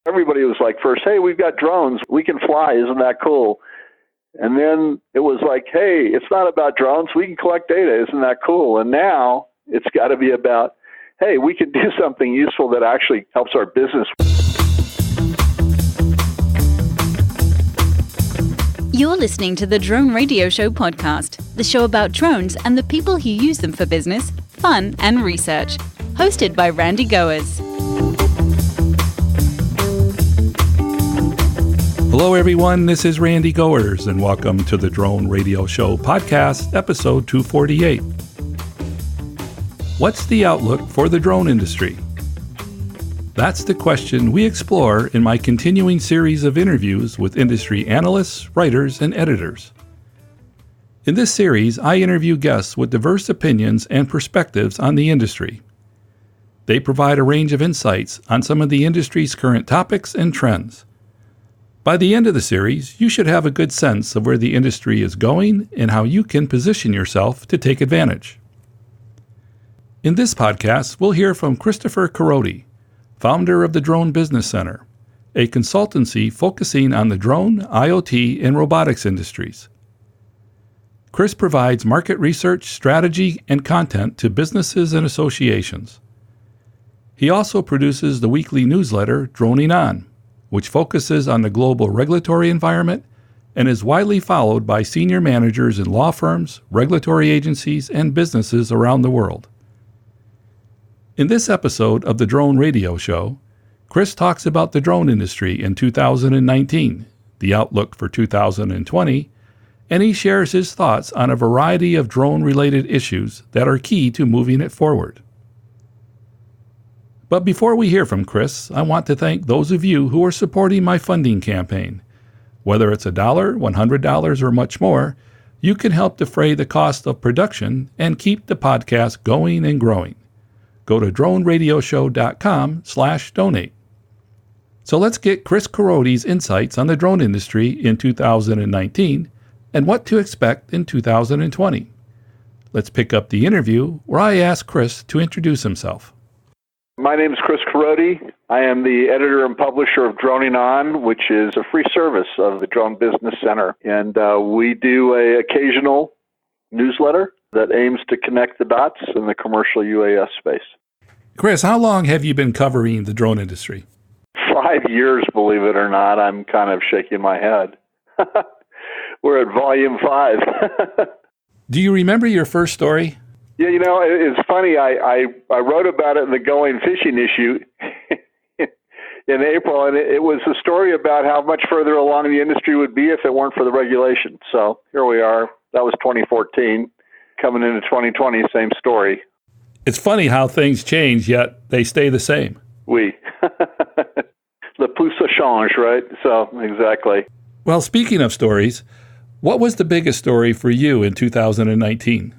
Everybody was like, first, hey, we've got drones. We can fly. Isn't that cool? And then it was like, hey, it's not about drones. We can collect data. Isn't that cool? And now it's got to be about, hey, we can do something useful that actually helps our business. You're listening to the Drone Radio Show podcast, the show about drones and the people who use them for business, fun, and research. Hosted by Randy Goers. Hello, everyone. This is Randy Goers, and welcome to the Drone Radio Show podcast, episode 248. What's the outlook for the drone industry? That's the question we explore in my continuing series of interviews with industry analysts, writers, and editors. In this series, I interview guests with diverse opinions and perspectives on the industry. They provide a range of insights on some of the industry's current topics and trends. By the end of the series, you should have a good sense of where the industry is going and how you can position yourself to take advantage. In this podcast, we'll hear from Christopher Korody, founder of the DroneBusiness.center, a consultancy focusing on the drone, IoT, and robotics industries. Chris provides market research, strategy, and content to businesses and associations. He also produces the weekly newsletter Dronin On, which focuses on the global regulatory environment and is widely followed by senior managers in law firms, regulatory agencies, and businesses around the world. In this episode of the Drone Radio Show, Chris talks about the drone industry in 2019, the outlook for 2020, and he shares his thoughts on a variety of drone-related issues that are key to moving it forward. But before we hear from Chris, I want to thank those of you who are supporting my funding campaign. Whether it's $1, $100, or much more, you can help defray the cost of production and keep the podcast going and growing. Go to DroneRadioshow.com/donate. So let's get Chris Korody's insights on the drone industry in 2019 and what to expect in 2020. Let's pick up the interview where I ask Chris to introduce himself. My name is Chris Korody. I am the editor and publisher of Dronin On, which is a free service of the DroneBusiness.center. And we do an occasional newsletter that aims to connect the dots in the commercial UAS space. Chris, how long have you been covering the drone industry? 5 years, believe it or not. I'm kind of shaking my head. We're at volume 5. Do you remember your first story? Yeah, you know, it's funny. I wrote about it in the Going Fishing issue in April, and it was a story about how much further along the industry would be if it weren't for the regulation. So here we are. That was 2014. Coming into 2020, same story. It's funny how things change, yet they stay the same. Oui. Le plus ça change, right? So, exactly. Well, speaking of stories, what was the biggest story for you in 2019?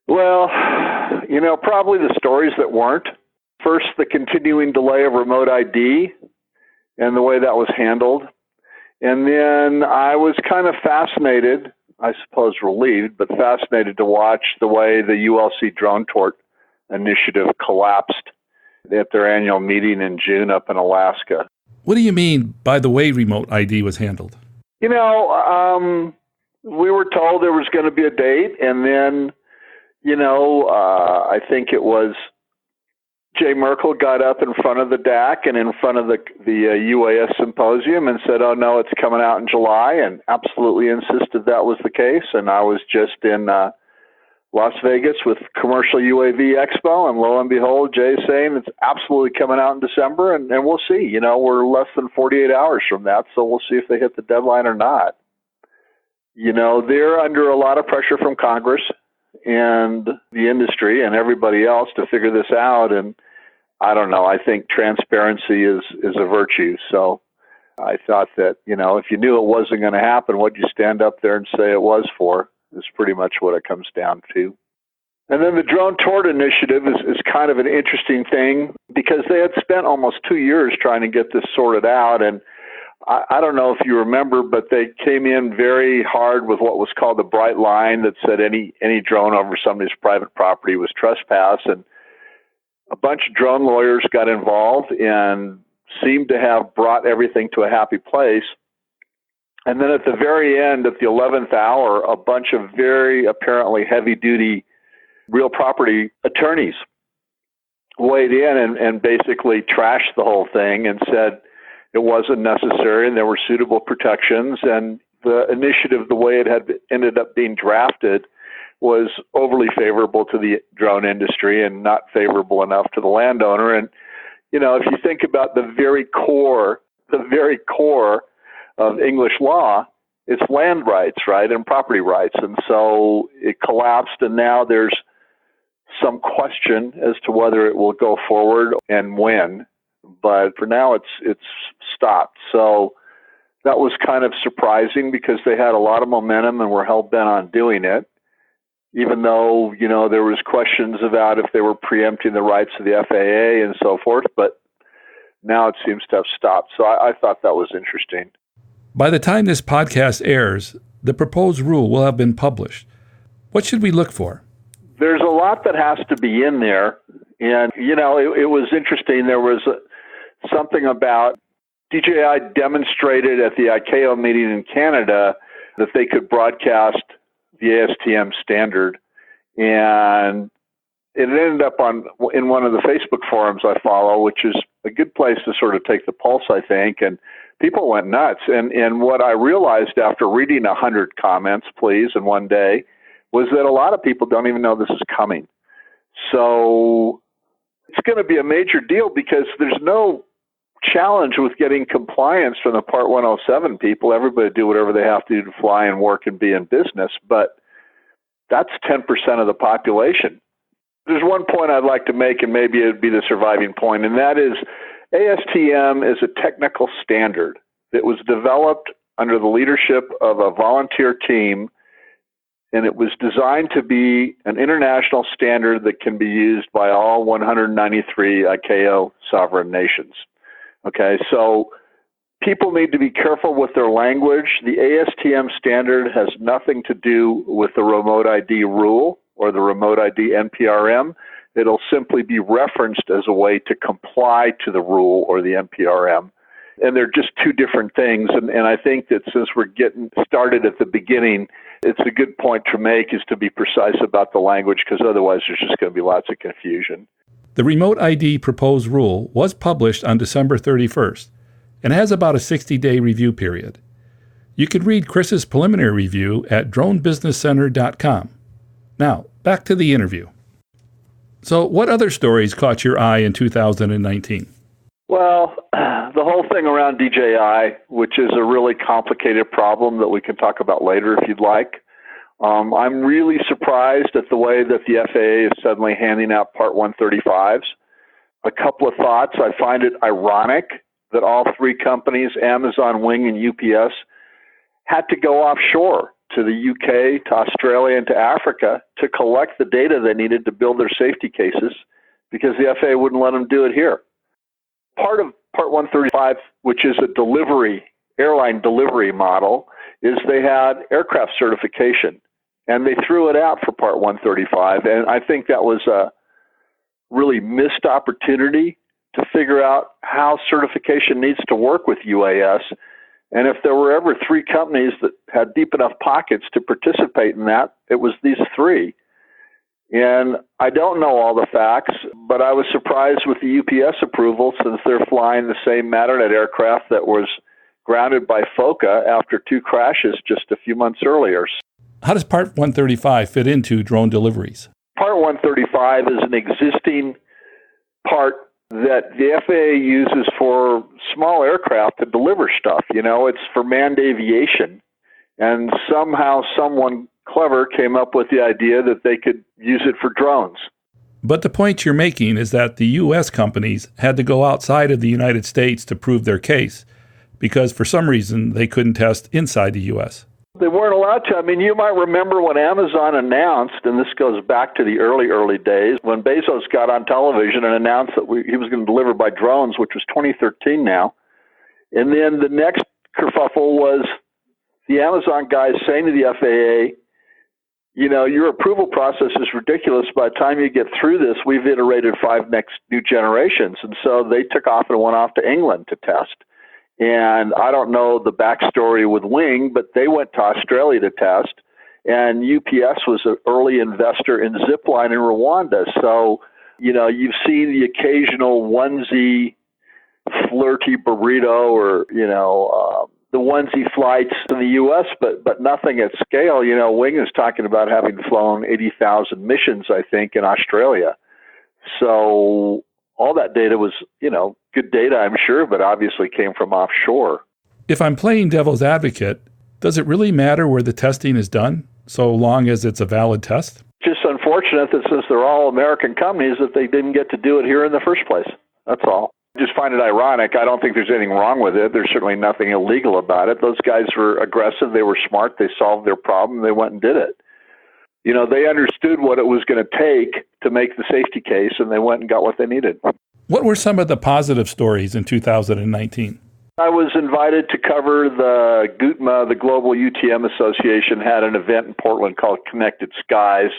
Well, you know, probably the stories that weren't. First, the continuing delay of remote ID and the way that was handled. And then I was kind of fascinated, I suppose relieved, but fascinated to watch the way the ULC Drone Tort Initiative collapsed at their annual meeting in June up in Alaska. What do you mean by the way remote ID was handled? You know, we were told there was going to be a date, and then I think it was Jay Merkel got up in front of the DAC and in front of the UAS symposium and said, oh, no, it's coming out in July, and absolutely insisted that was the case. And I was just in Las Vegas with Commercial UAV Expo, and lo and behold, Jay's saying it's absolutely coming out in December, and we'll see. You know, we're less than 48 hours from that, so we'll see if they hit the deadline or not. You know, they're under a lot of pressure from Congress and the industry and everybody else to figure this out. And I don't know, I think transparency is a virtue. So I thought that, you know, if you knew it wasn't going to happen, what'd you stand up there and say it was for? Is pretty much what it comes down to. And then the Drone Tort Initiative is kind of an interesting thing because they had spent almost 2 years trying to get this sorted out. And I don't know if you remember, but they came in very hard with what was called the bright line that said any drone over somebody's private property was trespass. And a bunch of drone lawyers got involved, and seemed to have brought everything to a happy place. And then at the very end, at the 11th hour, a bunch of very apparently heavy-duty real property attorneys weighed in and basically trashed the whole thing and said it wasn't necessary and there were suitable protections. And the initiative, the way it had ended up being drafted, was overly favorable to the drone industry and not favorable enough to the landowner. And, you know, if you think about the very core of English law, it's land rights, right, and property rights. And so it collapsed, and now there's some question as to whether it will go forward and when. But for now, it's stopped. So that was kind of surprising because they had a lot of momentum and were hell-bent on doing it, even though, you know, there was questions about if they were preempting the rights of the FAA and so forth. But now it seems to have stopped. So I thought that was interesting. By the time this podcast airs, the proposed rule will have been published. What should we look for? There's a lot that has to be in there. And, you know, it was interesting. There was something about DJI demonstrated at the ICAO meeting in Canada that they could broadcast the ASTM standard. And it ended up in one of the Facebook forums I follow, which is a good place to sort of take the pulse, I think. And people went nuts. And what I realized after reading 100 comments, please, in one day, was that a lot of people don't even know this is coming. So it's going to be a major deal because there's no challenge with getting compliance from the Part 107 people. Everybody do whatever they have to do to fly and work and be in business, but that's 10% of the population. There's one point I'd like to make, and maybe it'd be the surviving point, and that is ASTM is a technical standard that was developed under the leadership of a volunteer team, and it was designed to be an international standard that can be used by all 193 ICAO sovereign nations. Okay, so people need to be careful with their language. The ASTM standard has nothing to do with the remote ID rule or the remote ID NPRM. It'll simply be referenced as a way to comply to the rule or the NPRM. And they're just two different things. And I think that since we're getting started at the beginning, it's a good point to make is to be precise about the language, because otherwise there's just going to be lots of confusion. The remote ID proposed rule was published on December 31st and has about a 60-day review period. You can read Chris's preliminary review at DroneBusiness.center.com. Now, back to the interview. So what other stories caught your eye in 2019? Well, the whole thing around DJI, which is a really complicated problem that we can talk about later if you'd like. I'm really surprised at the way that the FAA is suddenly handing out Part 135s. A couple of thoughts. I find it ironic that all three companies, Amazon, Wing, and UPS, had to go offshore to the UK, to Australia, and to Africa to collect the data they needed to build their safety cases because the FAA wouldn't let them do it here. Part of Part 135, which is a airline delivery model, is they had aircraft certification, and they threw it out for Part 135. And I think that was a really missed opportunity to figure out how certification needs to work with UAS. And if there were ever three companies that had deep enough pockets to participate in that, it was these three. And I don't know all the facts, but I was surprised with the UPS approval since they're flying the same Matternet aircraft that was grounded by FOCA after two crashes just a few months earlier. How does Part 135 fit into drone deliveries? Part 135 is an existing part that the FAA uses for small aircraft to deliver stuff. You know, it's for manned aviation. And somehow someone clever came up with the idea that they could use it for drones. But the point you're making is that the U.S. companies had to go outside of the United States to prove their case because for some reason they couldn't test inside the U.S. They weren't allowed to. I mean, you might remember when Amazon announced, and this goes back to the early days, when Bezos got on television and announced that he was going to deliver by drones, which was 2013 now. And then the next kerfuffle was the Amazon guys saying to the FAA, your approval process is ridiculous. By the time you get through this, we've iterated 5 next new generations. And so they took off and went off to England to test. And I don't know the backstory with Wing, but they went to Australia to test. And UPS was an early investor in Zipline in Rwanda. So, you've seen the occasional onesie flirty burrito or, the onesie flights in the U.S., but nothing at scale. Wing is talking about having flown 80,000 missions, I think, in Australia. So all that data was, good data, I'm sure, but obviously came from offshore. If I'm playing devil's advocate, does it really matter where the testing is done, so long as it's a valid test? Just unfortunate that since they're all American companies that they didn't get to do it here in the first place. That's all. Just find it ironic. I don't think there's anything wrong with it. There's certainly nothing illegal about it. Those guys were aggressive. They were smart. They solved their problem. They went and did it. They understood what it was going to take to make the safety case, and they went and got what they needed. What were some of the positive stories in 2019? I was invited to cover the GUTMA, the Global UTM Association, had an event in Portland called Connected Skies,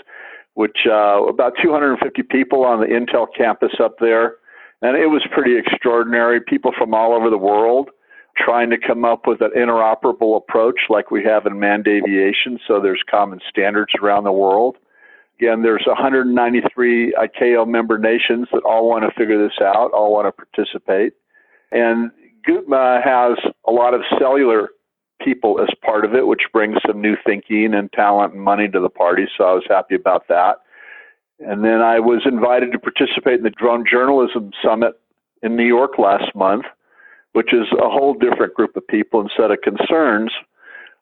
which about 250 people on the Intel campus up there. And it was pretty extraordinary. People from all over the world trying to come up with an interoperable approach like we have in manned aviation, so there's common standards around the world. Again, there's 193 ICAO member nations that all want to figure this out, all want to participate. And GUTMA has a lot of cellular people as part of it, which brings some new thinking and talent and money to the party, so I was happy about that. And then I was invited to participate in the Drone Journalism Summit in New York last month, which is a whole different group of people and set of concerns.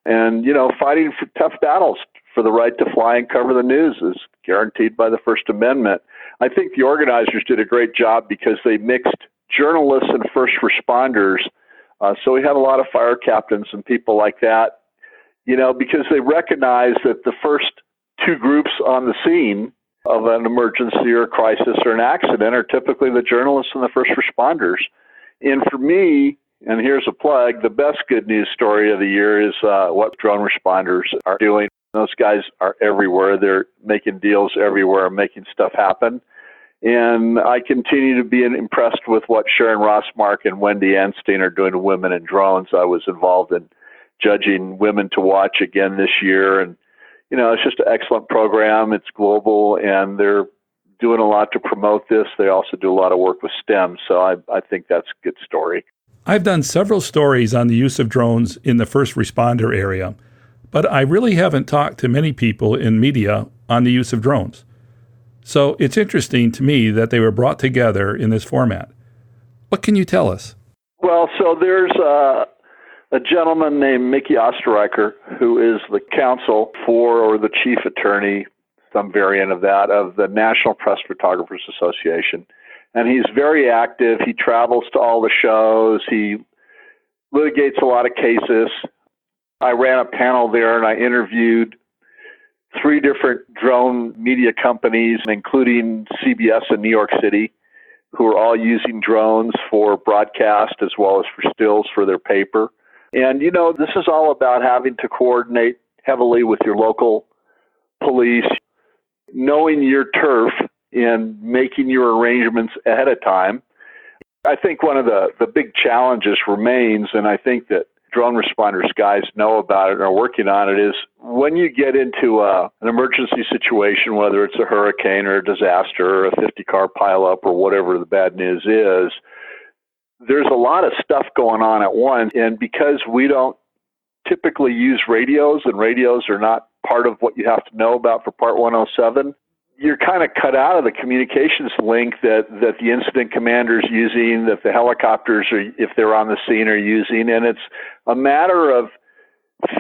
And, fighting for tough battles for the right to fly and cover the news is guaranteed by the First Amendment. I think the organizers did a great job because they mixed journalists and first responders. So we had a lot of fire captains and people like that, because they recognize that the first 2 groups on the scene of an emergency or a crisis or an accident are typically the journalists and the first responders. And for me, and here's a plug, the best good news story of the year is what drone responders are doing. Those guys are everywhere. They're making deals everywhere, making stuff happen. And I continue to be impressed with what Sharon Rossmark and Wendy Anstein are doing to women in drones. I was involved in judging Women to Watch again this year, and it's just an excellent program. It's global, and they're doing a lot to promote this. They also do a lot of work with STEM, so I think that's a good story. I've done several stories on the use of drones in the first responder area, but I really haven't talked to many people in media on the use of drones. So it's interesting to me that they were brought together in this format. What can you tell us? Well, so there's a gentleman named Mickey Osterreicher, who is the counsel for, or the chief attorney, some variant of that, of the National Press Photographers Association. And he's very active. He travels to all the shows. He litigates a lot of cases. I ran a panel there and I interviewed 3 different drone media companies, including CBS in New York City, who are all using drones for broadcast as well as for stills for their paper. And, this is all about having to coordinate heavily with your local police, knowing your turf and making your arrangements ahead of time. I think one of the big challenges remains, and I think that drone responders guys know about it and are working on it, is when you get into an emergency situation, whether it's a hurricane or a disaster or a 50-car pileup or whatever the bad news is, there's a lot of stuff going on at once. And because we don't typically use radios, and radios are not part of what you have to know about for Part 107, you're kind of cut out of the communications link that the incident commander is using, that the helicopters, are, if they're on the scene, are using. And it's a matter of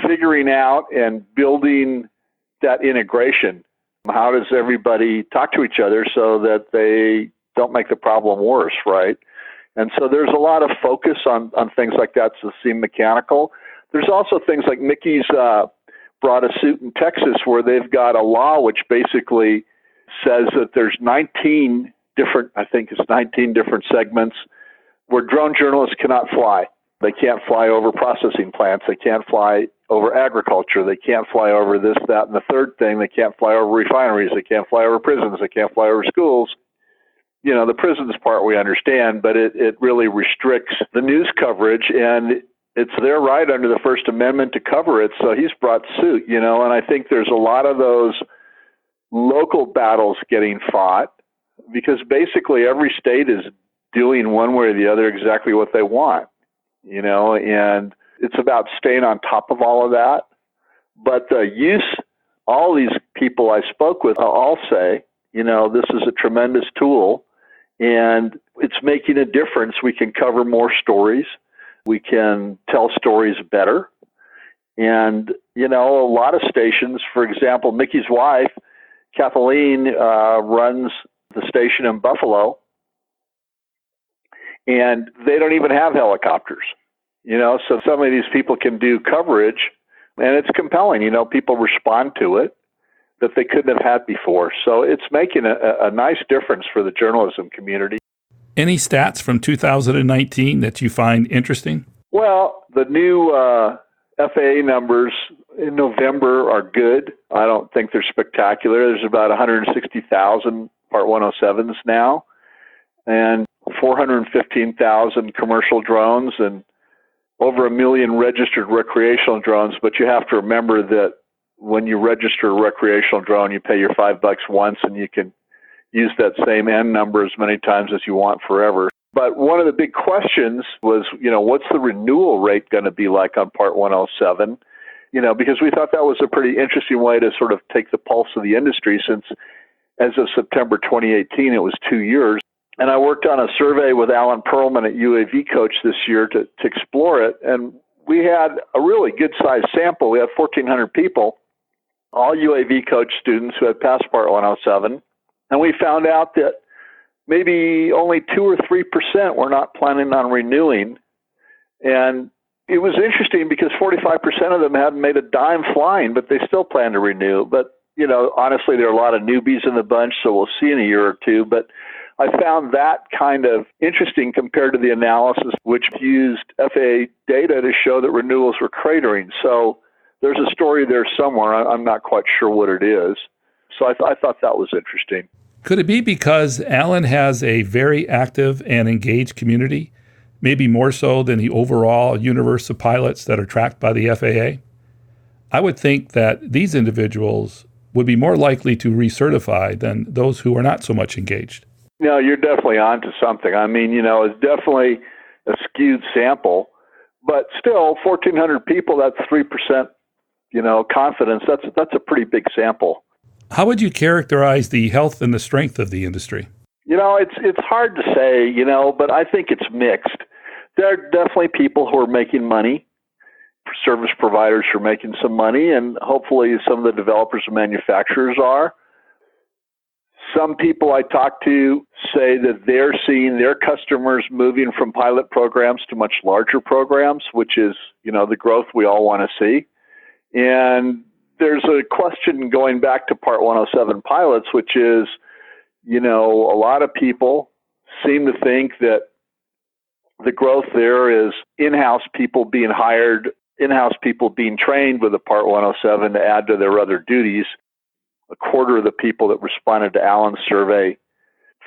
figuring out and building that integration. How does everybody talk to each other so that they don't make the problem worse, right? And so there's a lot of focus on things like that to seem mechanical. There's also things like Mickey's brought a suit in Texas where they've got a law which basically says that there's 19 different segments where drone journalists cannot fly. They can't fly over processing plants. They can't fly over agriculture. They can't fly over this, that, and the third thing. They can't fly over refineries. They can't fly over prisons. They can't fly over schools. You know, the prisons part we understand, but it really restricts the news coverage, and it's their right under the First Amendment to cover it. So he's brought suit, you know, and I think there's a lot of those local battles getting fought because basically every state is doing one way or the other exactly what they want, you know, and it's about staying on top of all of that. But the use, all these people I spoke with all say, you know, this is a tremendous tool and it's making a difference. We can cover more stories. We can tell stories better. And, you know, a lot of stations, for example, Mickey's wife, Kathleen, runs the station in Buffalo, and they don't even have helicopters, you know, so some of these people can do coverage, and it's compelling, you know, people respond to it that they couldn't have had before. So it's making a nice difference for the journalism community. Any stats from 2019 that you find interesting? Well, the new FAA numbers in November are good. I don't think they're spectacular. There's about 160,000 Part 107s now, and 415,000 commercial drones, and over 1 million registered recreational drones. But you have to remember that when you register a recreational drone, you pay your $5 once, and you can use that same N number as many times as you want forever. But one of the big questions was, you know, what's the renewal rate going to be like on Part 107? You know, because we thought that was a pretty interesting way to sort of take the pulse of the industry, since as of September 2018, it was 2 years. And I worked on a survey with Alan Perlman at UAV Coach this year to explore it. And we had a really good-sized sample. We had 1,400 people, all UAV Coach students who had passed Part 107. And we found out that maybe only 2 or 3% were not planning on renewing. And it was interesting because 45% of them hadn't made a dime flying, but they still plan to renew. But, you know, honestly, there are a lot of newbies in the bunch, so we'll see in a year or two. But I found that kind of interesting compared to the analysis, which used FAA data to show that renewals were cratering. So there's a story there somewhere. I'm not quite sure what it is. So I thought that was interesting. Could it be because Alan has a very active and engaged community, maybe more so than the overall universe of pilots that are tracked by the FAA? I would think that these individuals would be more likely to recertify than those who are not so much engaged. No, you're definitely onto something. I mean, you know, it's definitely a skewed sample, but still 1,400 people, that's 3%, you know, confidence. That's a pretty big sample. How would you characterize the health and the strength of the industry? You know, it's hard to say, you know, but I think it's mixed. There are definitely people who are making money, service providers who are making some money, and hopefully some of the developers and manufacturers are. Some people I talk to say that they're seeing their customers moving from pilot programs to much larger programs, which is, you know, the growth we all want to see. And there's a question going back to Part 107 pilots, which is, you know, a lot of people seem to think that the growth there is in-house people being hired, in-house people being trained with a Part 107 to add to their other duties. A quarter of the people that responded to Alan's survey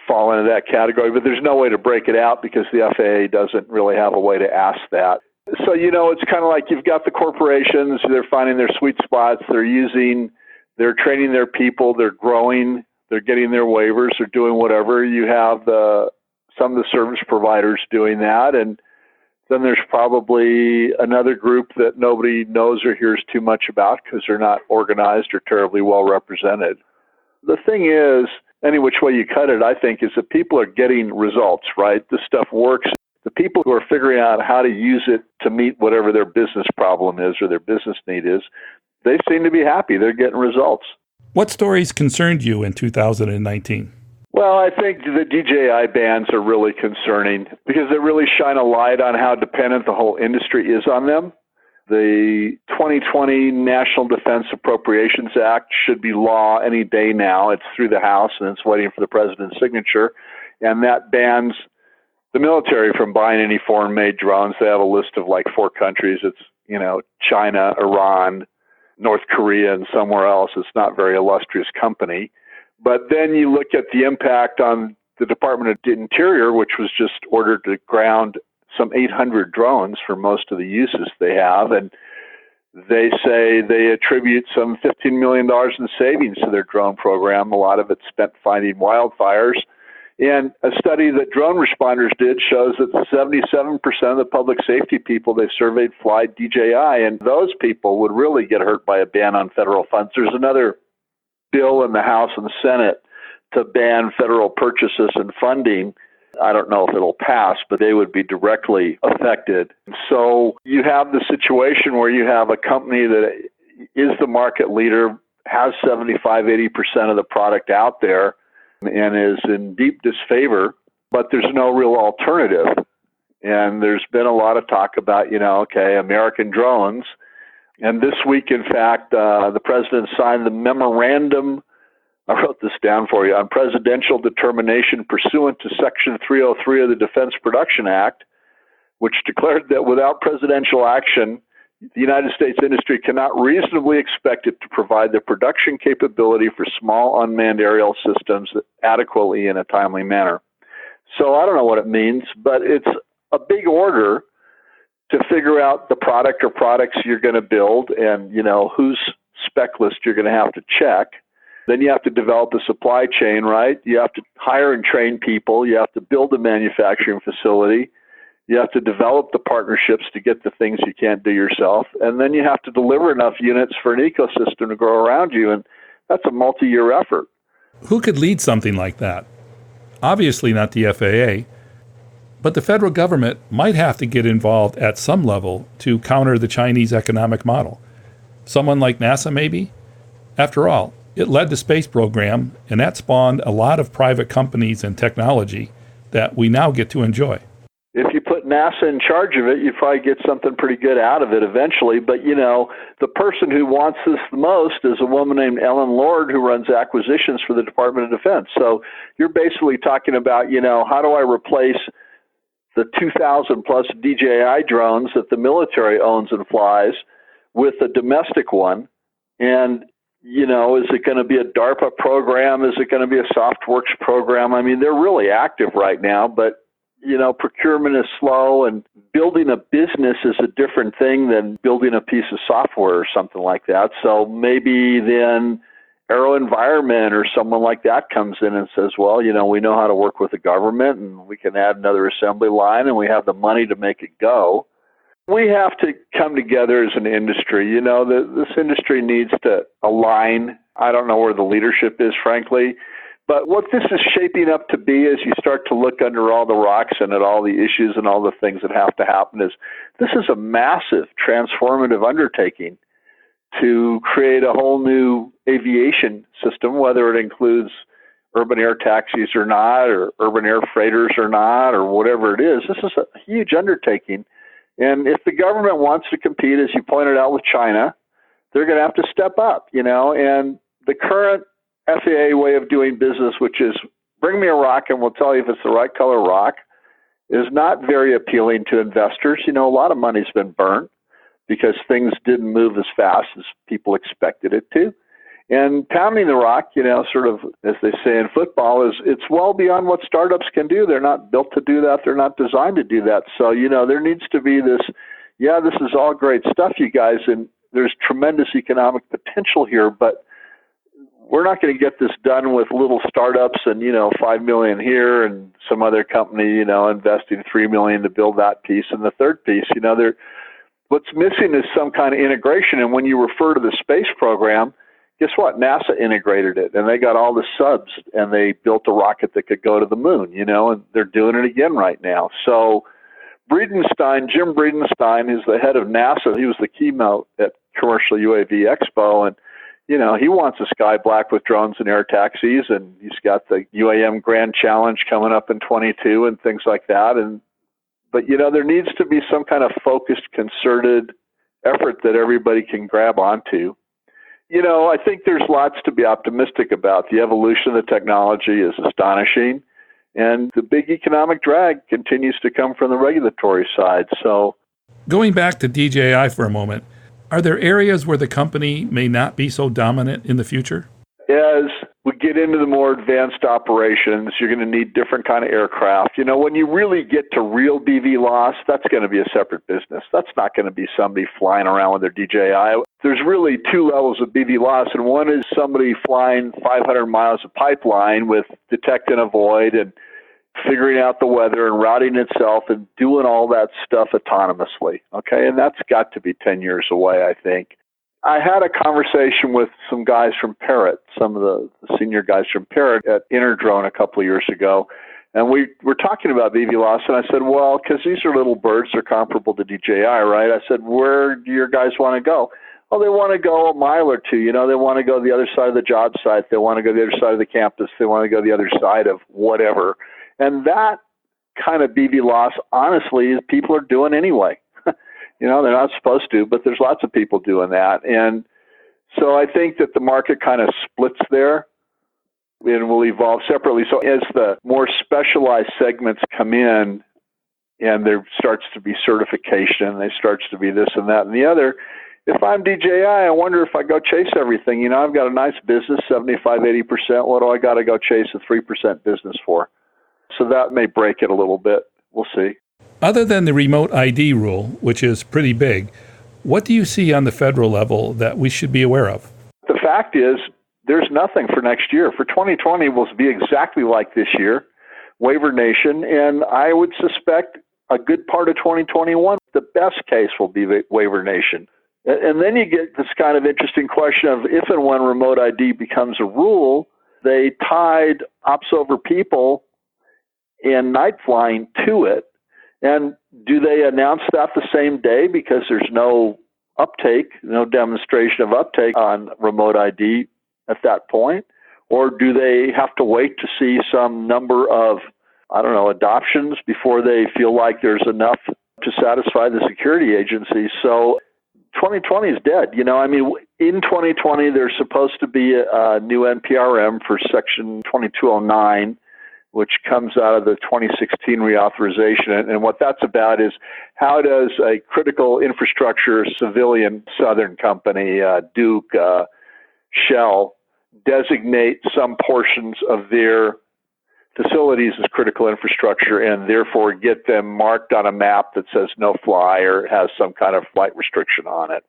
fall into that category, but there's no way to break it out because the FAA doesn't really have a way to ask that. So, you know, it's kind of like you've got the corporations, they're finding their sweet spots, they're training their people, they're growing, they're getting their waivers, they're doing whatever. You have some of the service providers doing that, and then there's probably another group that nobody knows or hears too much about because they're not organized or terribly well represented. The thing is, any which way you cut it, I think, is that people are getting results, right? This stuff works. The people who are figuring out how to use it to meet whatever their business problem is or their business need is, they seem to be happy. They're getting results. What stories concerned you in 2019? Well, I think the DJI bans are really concerning because they really shine a light on how dependent the whole industry is on them. The 2020 National Defense Appropriations Act should be law any day now. It's through the House and it's waiting for the president's signature. And that bans the military from buying any foreign-made drones. They have a list of like 4 countries. It's, China, Iran, North Korea, and somewhere else. It's not a very illustrious company. But then you look at the impact on the Department of the Interior, which was just ordered to ground some 800 drones for most of the uses they have. And they say they attribute some $15 million in savings to their drone program. A lot of it spent fighting wildfires. And a study that Drone Responders did shows that 77% of the public safety people they surveyed fly DJI, and those people would really get hurt by a ban on federal funds. There's another bill in the House and the Senate to ban federal purchases and funding. I don't know if it'll pass, but they would be directly affected. So you have the situation where you have a company that is the market leader, has 75-80% of the product out there, and is in deep disfavor, but there's no real alternative. And there's been a lot of talk about, American drones. And this week, in fact, the president signed the memorandum, I wrote this down for you, on presidential determination pursuant to Section 303 of the Defense Production Act, which declared that without presidential action, the United States industry cannot reasonably expect it to provide the production capability for small unmanned aerial systems adequately in a timely manner. So I don't know what it means, but it's a big order to figure out the product or products you're going to build and, whose spec list you're going to have to check. Then you have to develop a supply chain, right? You have to hire and train people. You have to build a manufacturing facility. You have to develop the partnerships to get the things you can't do yourself. And then you have to deliver enough units for an ecosystem to grow around you. And that's a multi-year effort. Who could lead something like that? Obviously not the FAA, but the federal government might have to get involved at some level to counter the Chinese economic model. Someone like NASA, maybe? After all, it led the space program, and that spawned a lot of private companies and technology that we now get to enjoy. If you put NASA in charge of it, you probably get something pretty good out of it eventually. But, the person who wants this the most is a woman named Ellen Lord, who runs acquisitions for the Department of Defense. So you're basically talking about, how do I replace the 2,000 plus DJI drones that the military owns and flies with a domestic one? And, is it going to be a DARPA program? Is it going to be a SoftWorks program? I mean, they're really active right now, but procurement is slow, and building a business is a different thing than building a piece of software or something like that. So maybe then AeroVironment or someone like that comes in and says, well, we know how to work with the government, and we can add another assembly line, and we have the money to make it go. We have to come together as an industry. This industry needs to align. I don't know where the leadership is, frankly. But what this is shaping up to be, as you start to look under all the rocks and at all the issues and all the things that have to happen, is this is a massive transformative undertaking to create a whole new aviation system, whether it includes urban air taxis or not, or urban air freighters or not, or whatever it is. This is a huge undertaking. And if the government wants to compete, as you pointed out with China, they're going to have to step up, and the current FAA way of doing business, which is bring me a rock and we'll tell you if it's the right color rock, is not very appealing to investors. A lot of money's been burnt because things didn't move as fast as people expected it to. And pounding the rock, sort of, as they say in football, it's well beyond what startups can do. They're not built to do that. They're not designed to do that. So, there needs to be this, this is all great stuff, you guys, and there's tremendous economic potential here, but we're not going to get this done with little startups and, $5 million here and some other company, investing $3 million to build that piece. And the third piece, what's missing is some kind of integration. And when you refer to the space program, guess what? NASA integrated it, and they got all the subs, and they built a rocket that could go to the moon, and they're doing it again right now. So Jim Breedenstein, who's the head of NASA, he was the keynote at Commercial UAV Expo, and he wants a sky black with drones and air taxis, and he's got the UAM Grand Challenge coming up in 22 and things like that. But there needs to be some kind of focused, concerted effort that everybody can grab onto. I think there's lots to be optimistic about. The evolution of the technology is astonishing, And the big economic drag continues to come from the regulatory side. So, going back to DJI for a moment, are there areas where the company may not be so dominant in the future? as we get into the more advanced operations, you're going to need different kind of aircraft. You know, when you really get to real BVLOS, that's going to be a separate business. That's not going to be somebody flying around with their DJI. There's really two levels of BVLOS, and one is somebody flying 500 miles of pipeline with detect and avoid and figuring out the weather and routing itself and doing all that stuff autonomously, okay? And that's got to be 10 years away, I think. I had a conversation with some guys from Parrot, some of the senior guys from Parrot at Interdrone a couple of years ago, and we were talking about BVLOS, and I said, well, because these are little birds, they're comparable to DJI, right? I said, where do your guys want to go? Oh, they want to go a mile or two. You know, they want to go the other side of the job site. They want to go the other side of the campus. They want to go the other side of whatever. And that kind of BVLOS, honestly, people are doing anyway. You know, they're not supposed to, but there's lots of people doing that. And so I think that the market kind of splits there and will evolve separately. So as the more specialized segments come in and there starts to be certification, there starts to be this and that and the other, if I'm DJI, I wonder if I go chase everything. You know, I've got a nice business, 75, 80%. What do I got to go chase a 3% business for? So that may break it a little bit. We'll see. Other than the remote ID rule, which is pretty big, what do you see on the federal level that we should be aware of? The fact is, there's nothing for next year. For 2020, will be exactly like this year, waiver nation, and I would suspect a good part of 2021, the best case will be waiver nation. And then you get this kind of interesting question of if and when remote ID becomes a rule, they tied ops over people and night flying to it. And do they announce that the same day because there's no uptake, no demonstration of uptake on remote ID at that point? Or do they have to wait to see some number of, adoptions before they feel like there's enough to satisfy the security agencies? So 2020 is dead. You know, I mean, in 2020, there's supposed to be a new NPRM for Section 2209, which comes out of the 2016 reauthorization. And what that's about is how does a critical infrastructure civilian Southern company, Duke, Shell, designate some portions of their facilities as critical infrastructure and therefore get them marked on a map that says no fly or has some kind of flight restriction on it.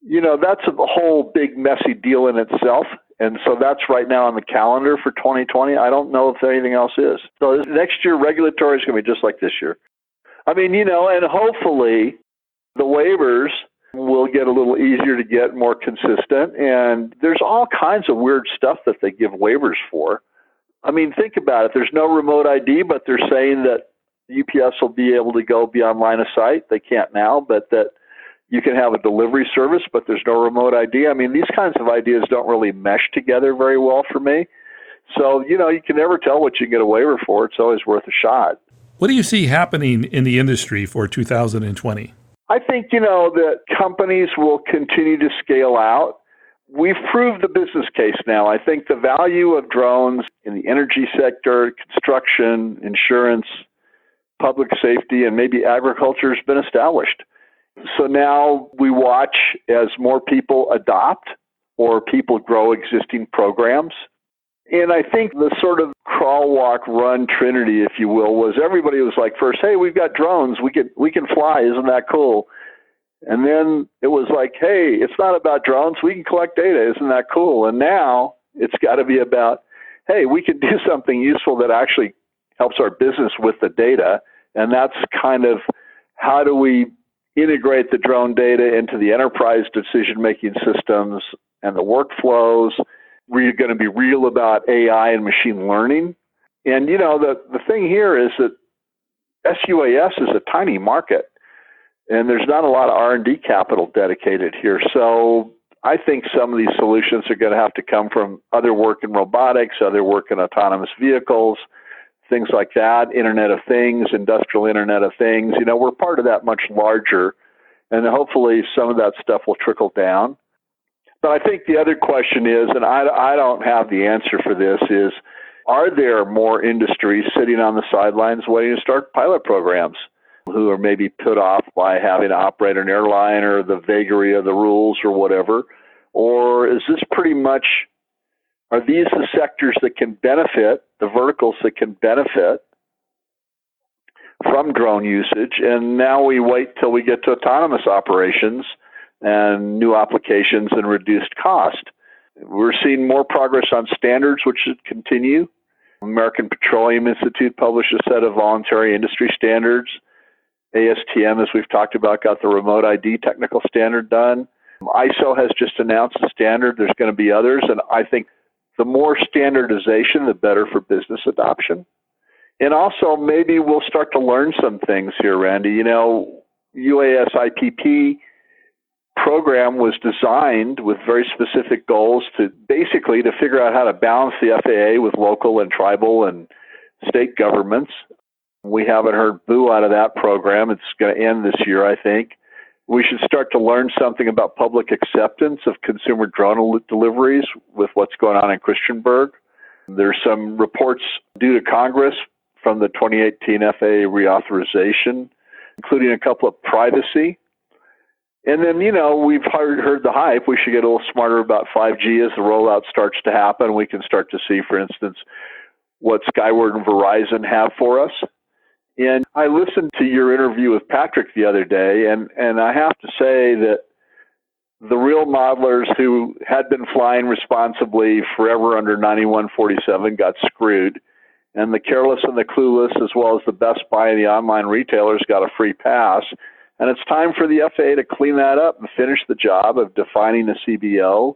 You know, that's a whole big messy deal in itself. And so that's right now on the calendar for 2020. I don't know if anything else is. So next year, regulatory is going to be just like this year. I mean, you know, and hopefully the waivers will get a little easier to get, more consistent. And there's all kinds of weird stuff that they give waivers for. I mean, think about it. There's no remote ID, but they're saying that UPS will be able to go beyond line of sight. They can't now, but that you can have a delivery service, but there's no remote ID. I mean, these kinds of ideas don't really mesh together very well for me. So, you know, you can never tell what you get a waiver for. It's always worth a shot. What do you see happening in the industry for 2020? I think, you know, that companies will continue to scale out. We've proved the business case now. I think the value of drones in the energy sector, construction, insurance, public safety, and maybe agriculture has been established. So now we watch as more people adopt or people grow existing programs. And I think the sort of crawl, walk, run trinity, if you will, was everybody was like first, hey, we've got drones. We can fly. Isn't that cool? And then it was like, hey, it's not about drones. We can collect data. Isn't that cool? And now it's got to be about, hey, we can do something useful that actually helps our business with the data. And that's kind of how do we integrate the drone data into the enterprise decision-making systems and the workflows. We're going to be real about AI and machine learning. And, you know, the thing here is that SUAS is a tiny market, and there's not a lot of R&D capital dedicated here. So I think some of these solutions are going to have to come from other work in robotics, other work in autonomous vehicles, things like that, Internet of Things, industrial Internet of Things. You know, we're part of that much larger, and hopefully some of that stuff will trickle down. But I think the other question is, and I don't have the answer for this, is Are there more industries sitting on the sidelines waiting to start pilot programs who are maybe put off by having to operate an airline or the vagary of the rules or whatever? Or is this pretty much, are these the sectors that can benefit, the verticals that can benefit from drone usage? And now we wait till we get to autonomous operations and new applications and reduced cost. We're seeing more progress on standards, which should continue. American Petroleum Institute published a set of voluntary industry standards. ASTM, as we've talked about, got the remote ID technical standard done. ISO has just announced a standard. There's going to be others. And I think the more standardization, the better for business adoption. And also, maybe we'll start to learn some things here, Randy. You know, UAS IPP program was designed with very specific goals to basically to figure out how to balance the FAA with local and tribal and state governments. We haven't heard boo out of that program. It's going to end this year, I think. We should start to learn something about public acceptance of consumer drone deliveries with what's going on in Christiansburg. There's some reports due to Congress from the 2018 FAA reauthorization, including a couple of privacy. And then, you know, we've heard the hype. We should get a little smarter about 5G as the rollout starts to happen. We can start to see, for instance, what Skyward and Verizon have for us. And I listened to your interview with Patrick the other day, and I have to say that the real modelers who had been flying responsibly forever under 9147 got screwed, and the careless and the clueless, as well as the Best Buy and the online retailers, got a free pass. And it's time for the FAA to clean that up and finish the job of defining the CBO,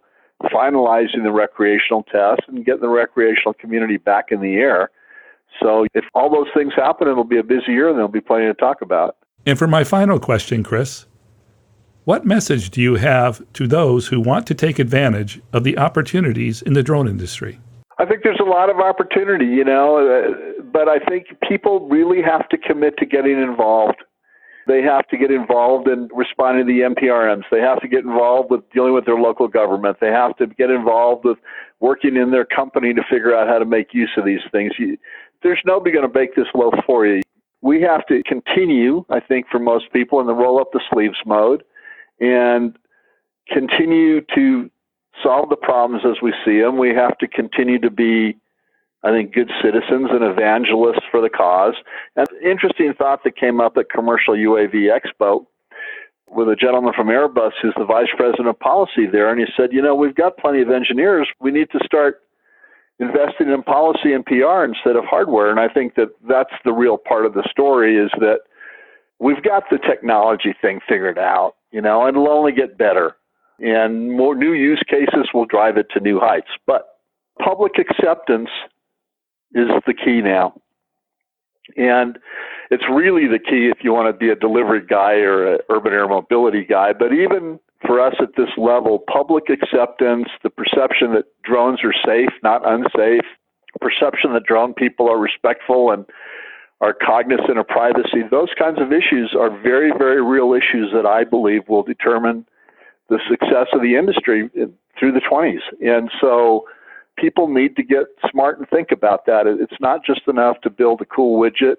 finalizing the recreational test, and getting the recreational community back in the air. So if all those things happen, it'll be a busy year and there'll be plenty to talk about. And for my final question, Chris, what message do you have to those who want to take advantage of the opportunities in the drone industry? I think there's a lot of opportunity, you know, but I think people really have to commit to getting involved. They have to get involved in responding to the NPRMs. They have to get involved with dealing with their local government. They have to get involved with working in their company to figure out how to make use of these things. There's nobody going to bake this loaf for you. We have to continue, I think, for most people in the roll up the sleeves mode and continue to solve the problems as we see them. We have to continue to be, I think, good citizens and evangelists for the cause. And an interesting thought that came up at Commercial UAV Expo with a gentleman from Airbus who's the vice president of policy there, and he said, you know, we've got plenty of engineers. We need to start investing in policy and PR instead of hardware. And I think that that's the real part of the story, is that we've got the technology thing figured out, you know, and it'll only get better. And more new use cases will drive it to new heights. But public acceptance is the key now. And it's really the key if you want to be a delivery guy or an urban air mobility guy. But even for us at this level, public acceptance, the perception that drones are safe, not unsafe, perception that drone people are respectful and are cognizant of privacy, those kinds of issues are very, very real issues that I believe will determine the success of the industry through the 20s. And so people need to get smart and think about that. It's not just enough to build a cool widget.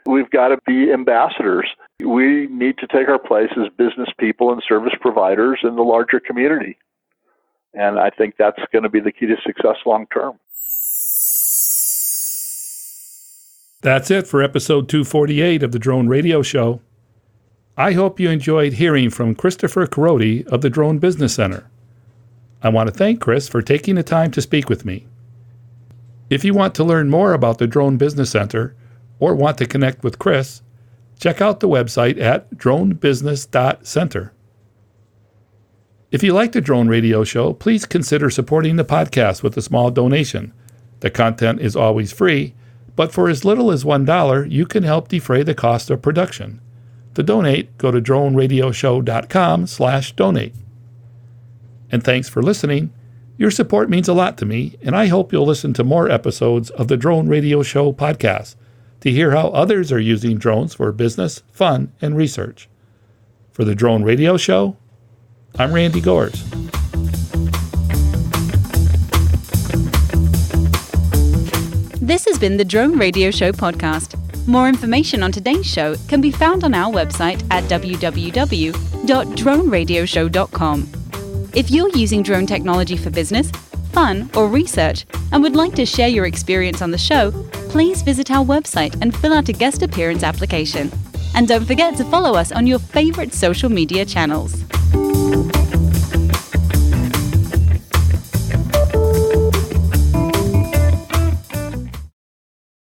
We've got to be ambassadors. We need to take our place as business people and service providers in the larger community. And I think that's going to be the key to success long term. That's it for episode 248 of the Drone Radio Show. I hope you enjoyed hearing from Christopher Korody of the Drone Business Center. I want to thank Chris for taking the time to speak with me. If you want to learn more about the Drone Business Center or want to connect with Chris, check out the website at DroneBusiness.center. If you like the Drone Radio Show, please consider supporting the podcast with a small donation. The content is always free, but for as little as $1, you can help defray the cost of production. To donate, go to DroneRadioShow.com/donate. And thanks for listening. Your support means a lot to me, and I hope you'll listen to more episodes of the Drone Radio Show podcast to hear how others are using drones for business, fun, and research. For the Drone Radio Show, I'm Randy Gores. This has been the Drone Radio Show podcast. More information on today's show can be found on our website at www.droneradioshow.com. If you're using drone technology for business, fun, or research and would like to share your experience on the show, please visit our website and fill out a guest appearance application. And don't forget to follow us on your favorite social media channels.